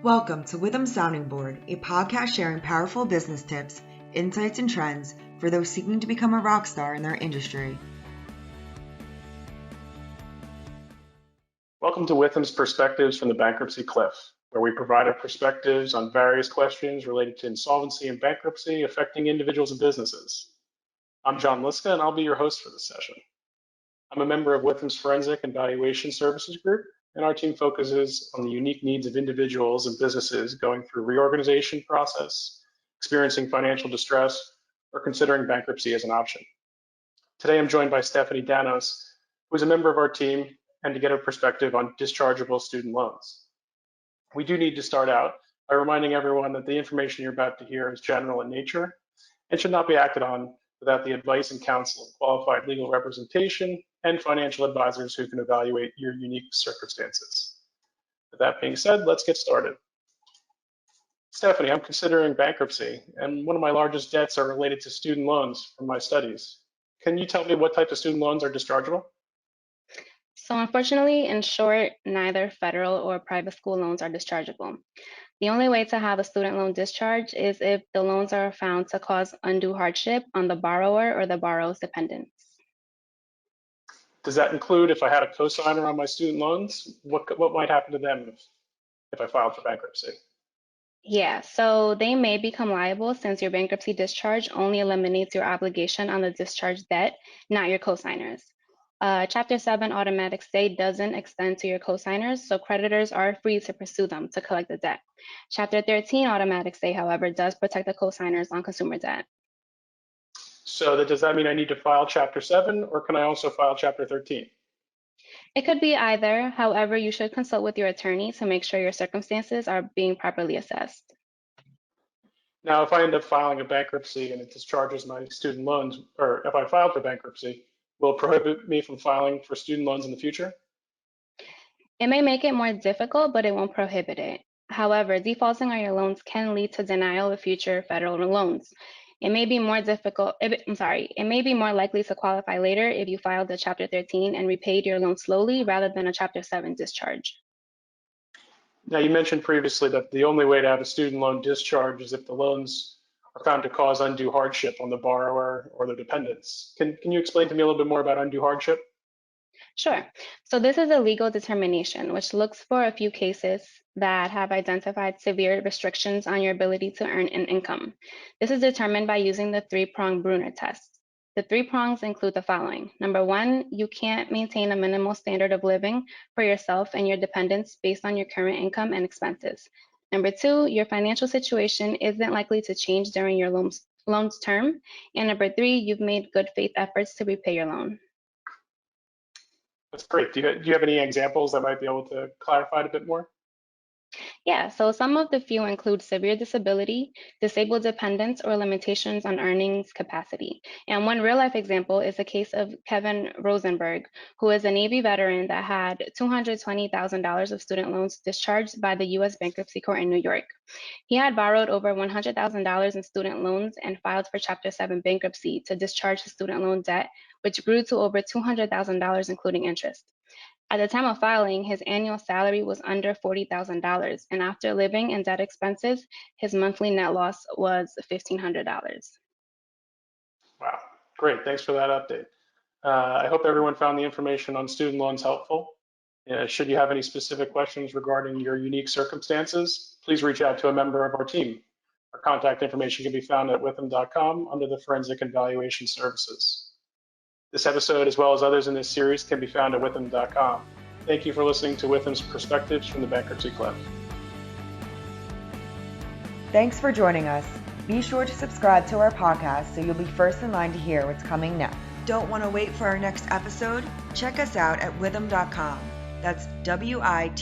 Welcome to Witham Sounding Board, a podcast sharing powerful business tips, insights, and trends for those seeking to become a rock star in their industry. Welcome to Witham's Perspectives from the Bankruptcy Cliff, where we provide our perspectives on various questions related to insolvency and bankruptcy affecting individuals and businesses. I'm John Liska, and I'll be your host for this session. I'm a member of Witham's Forensic and Valuation Services Group, and our team focuses on the unique needs of individuals and businesses going through reorganization process, experiencing financial distress, or considering bankruptcy as an option. Today, I'm joined by Stephanie Danos, who is a member of our team, and to get a perspective on dischargeable student loans. We do need to start out by reminding everyone that the information you're about to hear is general in nature and should not be acted on without the advice and counsel of qualified legal representation and financial advisors who can evaluate your unique circumstances. With that being said, let's get started. Stephanie, I'm considering bankruptcy, and one of my largest debts are related to student loans from my studies. Can you tell me what type of student loans are dischargeable? So unfortunately, in short, neither federal or private school loans are dischargeable. The only way to have a student loan discharge is if the loans are found to cause undue hardship on the borrower or the borrower's dependents. Does that include if I had a cosigner on my student loans? What might happen to them if I filed for bankruptcy? Yeah, so they may become liable since your bankruptcy discharge only eliminates your obligation on the discharged debt, not your cosigners. Chapter 7 automatic stay doesn't extend to your cosigners, so creditors are free to pursue them to collect the debt. Chapter 13 automatic stay, however, does protect the cosigners on consumer debt. So does that mean I need to file Chapter 7, or can I also file Chapter 13? It could be either. However, you should consult with your attorney to make sure your circumstances are being properly assessed. Now, if I end up filing a bankruptcy and it discharges my student loans, or if I filed for bankruptcy, will it prohibit me from filing for student loans in the future? It may make it more difficult, but it won't prohibit it. However, defaulting on your loans can lead to denial of future federal loans. It may be more likely to qualify later if you filed a Chapter 13 and repaid your loan slowly rather than a Chapter 7 discharge. Now, you mentioned previously that the only way to have a student loan discharge is if the loans are found to cause undue hardship on the borrower or their dependents. Can you explain to me a little bit more about undue hardship? Sure. So this is a legal determination which looks for a few cases that have identified severe restrictions on your ability to earn an income. This is determined by using the three-pronged Bruner test. The three prongs include the following. Number one, you can't maintain a minimal standard of living for yourself and your dependents based on your current income and expenses. Number two, your financial situation isn't likely to change during your loan's term. And number three, you've made good faith efforts to repay your loan. That's great. Do you have any examples that might be able to clarify it a bit more? Yeah, so some of the few include severe disability, disabled dependents, or limitations on earnings capacity. And one real-life example is the case of Kevin Rosenberg, who is a Navy veteran that had $220,000 of student loans discharged by the U.S. Bankruptcy Court in New York. He had borrowed over $100,000 in student loans and filed for Chapter 7 bankruptcy to discharge his student loan debt, which grew to over $200,000, including interest. At the time of filing, his annual salary was under $40,000, and after living and debt expenses, his monthly net loss was $1,500. Wow, great. Thanks for that update. I hope everyone found the information on student loans helpful. Should you have any specific questions regarding your unique circumstances, please reach out to a member of our team. Our contact information can be found at witham.com under the Forensic and Valuation Services. This episode, as well as others in this series, can be found at witham.com. Thank you for listening to Witham's Perspectives from the Bankruptcy Cliff. Thanks for joining us. Be sure to subscribe to our podcast so you'll be first in line to hear what's coming next. Don't want to wait for our next episode? Check us out at witham.com. That's WITHUM.com.